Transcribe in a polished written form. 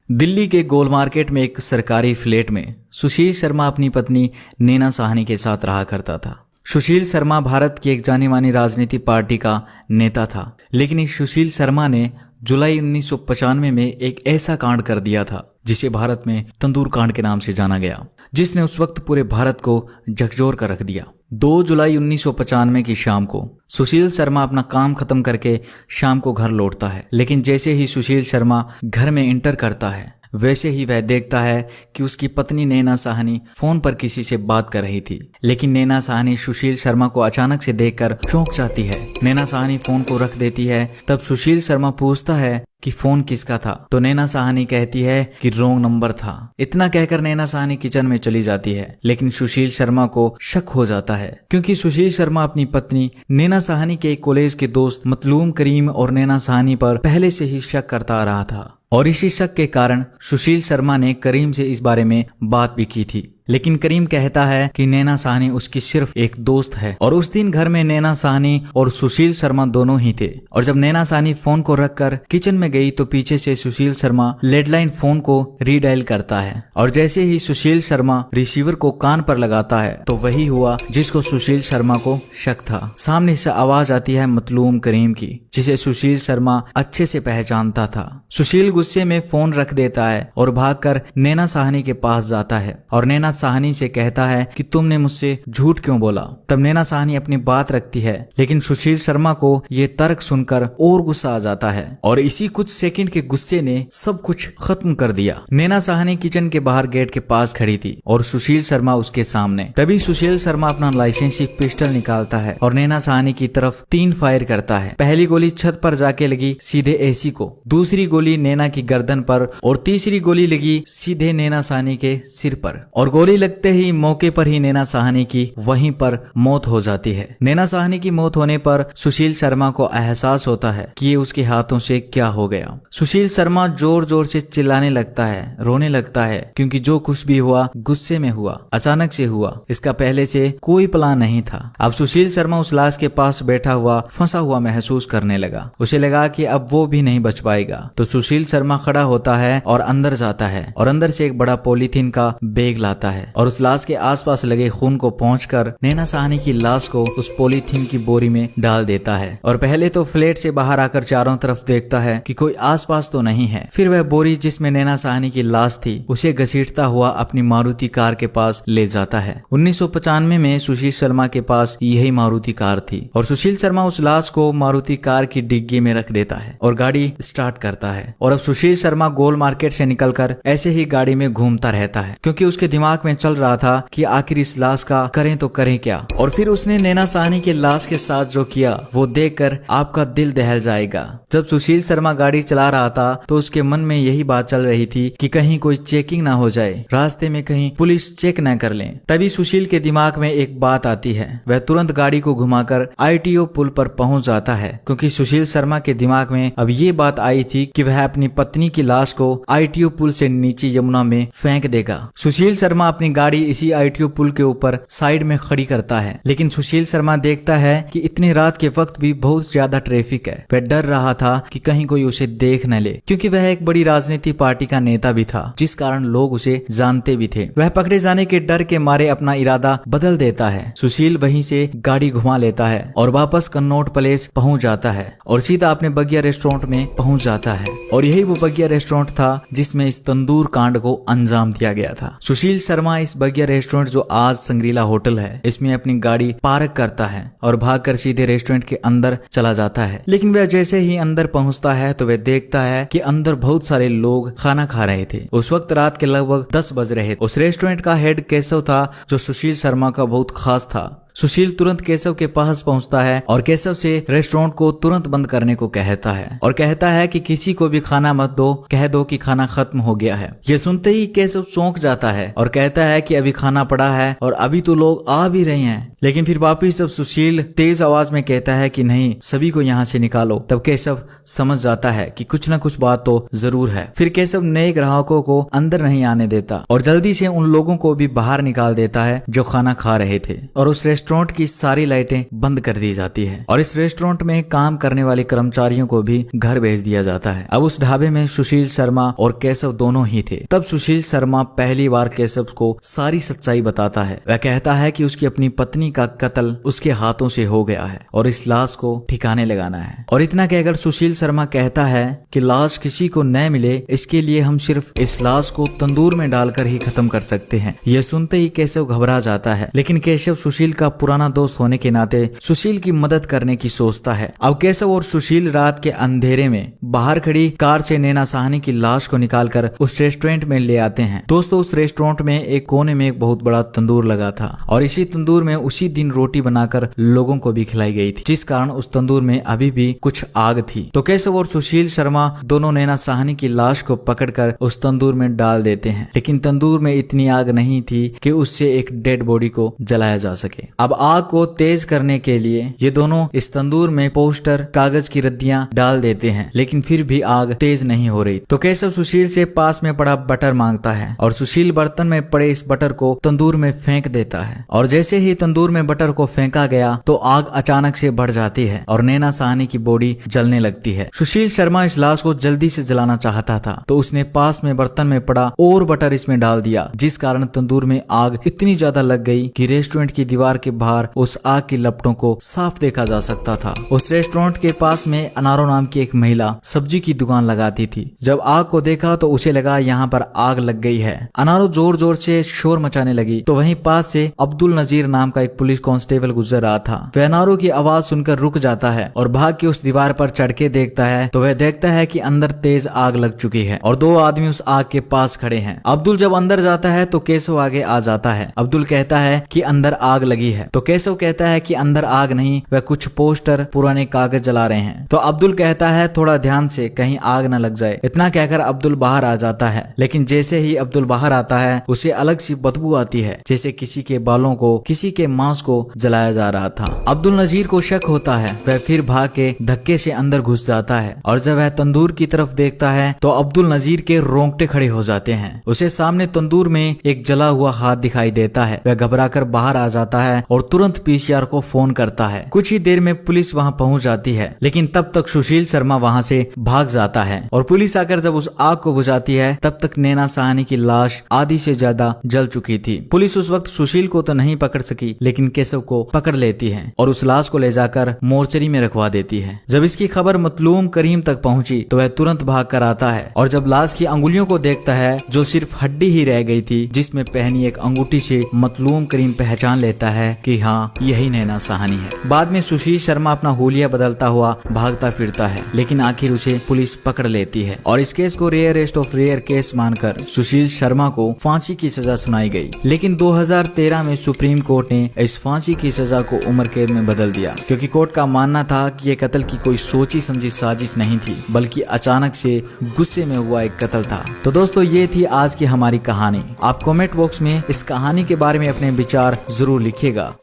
दिल्ली के गोल मार्केट में एक सरकारी फ्लैट में सुशील शर्मा अपनी पत्नी नैना साहनी के साथ रहा करता था। सुशील शर्मा भारत की एक जानी मानी राजनीतिक पार्टी का नेता था, लेकिन इस सुशील शर्मा ने जुलाई 1995 में एक ऐसा कांड कर दिया था जिसे भारत में तंदूर कांड के नाम से जाना गया, जिसने उस वक्त पूरे भारत को झकझोर कर रख दिया। 2 जुलाई 1995 की शाम को सुशील शर्मा अपना काम खत्म करके शाम को घर लौटता है, लेकिन जैसे ही सुशील शर्मा घर में एंटर करता है वैसे ही वह देखता है कि उसकी पत्नी नैना साहनी फोन पर किसी से बात कर रही थी। लेकिन नैना साहनी सुशील शर्मा को अचानक से देखकर चौंक जाती है। नैना साहनी फोन को रख देती है। तब सुशील शर्मा पूछता है कि फोन किसका था, तो नैना साहनी कहती है कि रॉन्ग नंबर था। इतना कहकर नैना साहनी किचन में चली जाती है, लेकिन सुशील शर्मा को शक हो जाता है क्योंकि सुशील शर्मा अपनी पत्नी नैना साहनी के कॉलेज के दोस्त मतलूम करीम और नैना साहनी पर पहले से ही शक करता आ रहा था, और इसी शक के कारण सुशील शर्मा ने करीम से इस बारे में बात भी की थी। लेकिन करीम कहता है कि नैना साहनी उसकी सिर्फ एक दोस्त है, और उस दिन घर में नैना साहनी और सुशील शर्मा दोनों ही थे। और जब नैना साहनी फोन को रखकर किचन में गई तो पीछे से सुशील शर्मा लैंडलाइन फोन को रीडायल करता है, और जैसे ही सुशील शर्मा रिसीवर को कान पर लगाता है तो वही हुआ जिसको सुशील शर्मा को शक था। सामने से आवाज आती है मतलूम करीम की, जिसे सुशील शर्मा अच्छे से पहचानता था। सुशील गुस्से में फोन रख देता है और भागकर नैना साहनी के पास जाता है और नैना साहनी से कहता है कि तुमने मुझसे झूठ क्यों बोला। तब नैना साहनी अपनी बात रखती है, लेकिन सुशील शर्मा को ये तर्क सुनकर और गुस्सा आ जाता है, और इसी कुछ सेकंड के गुस्से ने सब कुछ खत्म कर दिया। नैना साहनी किचन के बाहर गेट के पास खड़ी थी और सुशील शर्मा उसके सामने। तभी सुशील शर्मा अपना लाइसेंसी पिस्टल निकालता है और नैना साहनी की तरफ 3 फायर करता है। पहली गोली छत पर जाके लगी सीधे एसी को, दूसरी गोली नैना की गर्दन पर, और तीसरी गोली लगी सीधे नैना साहनी के सिर पर। और गोली लगते ही मौके पर ही नैना साहनी की वहीं पर मौत हो जाती है। नैना साहनी की मौत होने पर सुशील शर्मा को एहसास होता है कि ये उसके हाथों से क्या हो गया। सुशील शर्मा जोर जोर से चिल्लाने लगता है, रोने लगता है, क्योंकि जो कुछ भी हुआ गुस्से में हुआ, अचानक से हुआ, इसका पहले से कोई प्लान नहीं था। अब सुशील शर्मा उस लाश के पास बैठा हुआ फंसा हुआ महसूस करने लगा। उसे लगा कि अब वो भी नहीं बच पाएगा। तो सुशील शर्मा खड़ा होता है और अंदर जाता है, और अंदर से एक बड़ा पॉलीथीन का बैग लाता है और उस लाश के आसपास लगे खून को पोंछकर नैना साहनी की लाश को उस पॉलीथीन की बोरी में डाल देता है। और पहले तो फ्लैट से बाहर आकर चारों तरफ देखता है कि कोई आसपास तो नहीं है। फिर वह बोरी जिसमें नैना साहनी की लाश थी उसे घसीटता हुआ अपनी मारुति कार के पास ले जाता है। 1995 में सुशील शर्मा के पास यही मारुति कार थी, और सुशील शर्मा उस लाश को मारुति कार की डिग्गी में रख देता है और गाड़ी स्टार्ट करता है। और अब सुशील शर्मा गोल मार्केट से निकलकर ऐसे ही गाड़ी में घूमता रहता है, क्योंकि उसके दिमाग में चल रहा था कि आखिर इस लाश का करें तो करें क्या। और फिर उसने नैना साहनी के लाश के साथ जो किया वो देखकर आपका दिल दहल जाएगा। जब सुशील शर्मा गाड़ी चला रहा था तो उसके मन में यही बात चल रही थी कि कहीं कोई चेकिंग ना हो जाए, रास्ते में कहीं पुलिस चेक ना कर ले। तभी सुशील के दिमाग में एक बात आती है। वह तुरंत गाड़ी को घुमाकर ITO पुल पर पहुंच जाता है, क्योंकि सुशील शर्मा के दिमाग में अब ये बात आई थी कि वह अपनी पत्नी की लाश को ITO पुल से नीचे यमुना में फेंक देगा। सुशील शर्मा अपनी गाड़ी इसी ITO पुल के ऊपर साइड में खड़ी करता है, लेकिन सुशील शर्मा देखता है कि इतनी रात के वक्त भी बहुत ज्यादा ट्रैफिक है। वह डर रहा था कि कहीं कोई उसे देख न ले, क्योंकि वह एक बड़ी राजनीतिक पार्टी का नेता भी था, जिस कारण लोग उसे जानते भी थे। वह पकड़े जाने के डर के मारे अपना इरादा बदल देता है। सुशील वहीं से गाड़ी घुमा लेता है और वापस कन्नौट पैलेस पहुंच जाता है और सीधा अपने बगिया रेस्टोरेंट में पहुंच जाता है। और यही वो बगिया रेस्टोरेंट था जिसमें इस तंदूर कांड को अंजाम दिया गया था। सुशील शर्मा इस बगिया रेस्टोरेंट जो आज संग्रीला होटल है इसमें अपनी गाड़ी पार्क करता है और भागकर सीधे रेस्टोरेंट के अंदर चला जाता है। लेकिन वह जैसे ही अंदर पहुंचता है तो वह देखता है कि अंदर बहुत सारे लोग खाना खा रहे थे। उस वक्त रात के लगभग 10 बज रहे थे। उस रेस्टोरेंट का हेड केशव था, जो सुशील शर्मा का बहुत खास था। सुशील तुरंत केशव के पास पहुंचता है और केशव से रेस्टोरेंट को तुरंत बंद करने को कहता है, और कहता है कि किसी को भी खाना मत दो, कह दो कि खाना खत्म हो गया है। ये सुनते ही केशव चौंक जाता है और कहता है कि अभी खाना पड़ा है और अभी तो लोग आ भी रहे हैं। लेकिन फिर वापिस जब सुशील तेज आवाज में कहता है कि नहीं, सभी को यहाँ से निकालो, तब केशव समझ जाता है कि कुछ न कुछ बात तो जरूर है। फिर केशव नए ग्राहकों को अंदर नहीं आने देता और जल्दी से उन लोगों को भी बाहर निकाल देता है जो खाना खा रहे थे। और उस रेस्टोरेंट की सारी लाइटें बंद कर दी जाती है और इस रेस्टोरेंट में काम करने वाले कर्मचारियों को भी घर भेज दिया जाता है। अब उस ढाबे में सुशील शर्मा और केशव दोनों ही थे। तब सुशील शर्मा पहली बार केशव को सारी सच्चाई बताता है। वह कहता है कि उसकी अपनी पत्नी का कत्ल उसके हाथों से हो गया है और इस लाश को ठिकाने लगाना है। और इतना कहकर सुशील शर्मा कहता है कि लाश किसी को न मिले, इसके लिए हम सिर्फ इस लाश को तंदूर में डालकर ही खत्म कर सकते हैं। यह सुनते ही केशव घबरा जाता है, लेकिन केशव सुशील का पुराना दोस्त होने के नाते सुशील की मदद करने की सोचता है। अब केशव और सुशील रात के अंधेरे में बाहर खड़ी कार से नैना साहनी की लाश को निकालकर उस रेस्टोरेंट में ले आते हैं। दोस्तों, उस रेस्टोरेंट में एक कोने में एक बहुत बड़ा तंदूर लगा था और इसी तंदूर में उसी दिन रोटी बनाकर लोगों को भी खिलाई गई थी, जिस कारण उस तंदूर में अभी भी कुछ आग थी। तो केशव और सुशील शर्मा दोनों नैना साहनी की लाश को पकड़कर उस तंदूर में डाल देते हैं, लेकिन तंदूर में इतनी आग नहीं थी कि उससे एक डेड बॉडी को जलाया जा सके। अब आग को तेज करने के लिए ये दोनों इस तंदूर में पोस्टर, कागज की रद्दियां डाल देते हैं, लेकिन फिर भी आग तेज नहीं हो रही। तो केशव सुशील से पास में पड़ा बटर मांगता है और सुशील बर्तन में पड़े इस बटर को तंदूर में फेंक देता है और जैसे ही तंदूर में बटर को फेंका गया तो आग अचानक से बढ़ जाती है और नैना साहनी की बॉडी जलने लगती है। सुशील शर्मा इस लाश को जल्दी से जलाना चाहता था, तो उसने पास में बर्तन में पड़ा और बटर इसमें डाल दिया, जिस कारण तंदूर में आग इतनी ज्यादा लग गई कि रेस्टोरेंट की दीवार के बाहर उस आग की लपटों को साफ देखा जा सकता था। उस रेस्टोरेंट के पास में अनारो नाम की एक महिला सब्जी की दुकान लगाती थी। जब आग को देखा तो उसे लगा यहाँ पर आग लग गई है। अनारो जोर जोर से शोर मचाने लगी, तो वहीं पास से अब्दुल नजीर नाम का एक पुलिस कांस्टेबल गुजर रहा था। वह अनारो की आवाज सुनकर रुक जाता है और भाग के उस दीवार पर चढ़ के देखता है तो वह देखता है कि अंदर तेज आग लग चुकी है और दो आदमी उस आग के पास खड़े हैं। अब्दुल जब अंदर जाता है तो केशव आगे आ जाता है। अब्दुल कहता है कि अंदर आग लगी है, तो केशव कहता है कि अंदर आग नहीं, वह कुछ पोस्टर, पुराने कागज जला रहे हैं। तो अब्दुल कहता है थोड़ा ध्यान से, कहीं आग न लग जाए। इतना कहकर अब्दुल बाहर आ जाता है, लेकिन जैसे ही अब्दुल बाहर आता है उसे अलग सी बदबू आती है, जैसे किसी के बालों को, किसी के मांस को जलाया जा रहा था। अब्दुल नजीर को शक होता है, वह फिर भाग के धक्के से अंदर घुस जाता है और जब वह तंदूर की तरफ देखता है तो अब्दुल नजीर के रोंगटे खड़े हो जाते हैं। उसे सामने तंदूर में एक जला हुआ हाथ दिखाई देता है। वह घबराकर बाहर आ जाता है और तुरंत पीसीआर को फोन करता है। कुछ ही देर में पुलिस वहां पहुंच जाती है, लेकिन तब तक सुशील शर्मा वहां से भाग जाता है और पुलिस आकर जब उस आग को बुझाती है तब तक नैना साहनी की लाश आधी से ज्यादा जल चुकी थी। पुलिस उस वक्त सुशील को तो नहीं पकड़ सकी, लेकिन केशव को पकड़ लेती है और उस लाश को ले जाकर मोर्चरी में रखवा देती है। जब इसकी खबर मतलूम करीम तक पहुंची तो वह तुरंत भाग कर आता है और जब लाश की अंगुलियों को देखता है जो सिर्फ हड्डी ही रह गई थी, जिसमें पहनी एक अंगूठी से मतलूम करीम पहचान लेता है कि हाँ, यही नैना साहनी है। बाद में सुशील शर्मा अपना हुलिया बदलता हुआ भागता फिरता है, लेकिन आखिर उसे पुलिस पकड़ लेती है और इस केस को रेयरेस्ट ऑफ रेयर केस मानकर सुशील शर्मा को फांसी की सजा सुनाई गई। लेकिन 2013 में सुप्रीम कोर्ट ने इस फांसी की सजा को उम्र कैद में बदल दिया, क्योंकि कोर्ट का मानना था कि ये कत्ल की कोई सोची समझी साजिश नहीं थी, बल्कि अचानक से गुस्से में हुआ एक कत्ल था। तो दोस्तों, ये थी आज की हमारी कहानी। आप कमेंट बॉक्स में इस कहानी के बारे में अपने विचार जरूर लिखिएगा।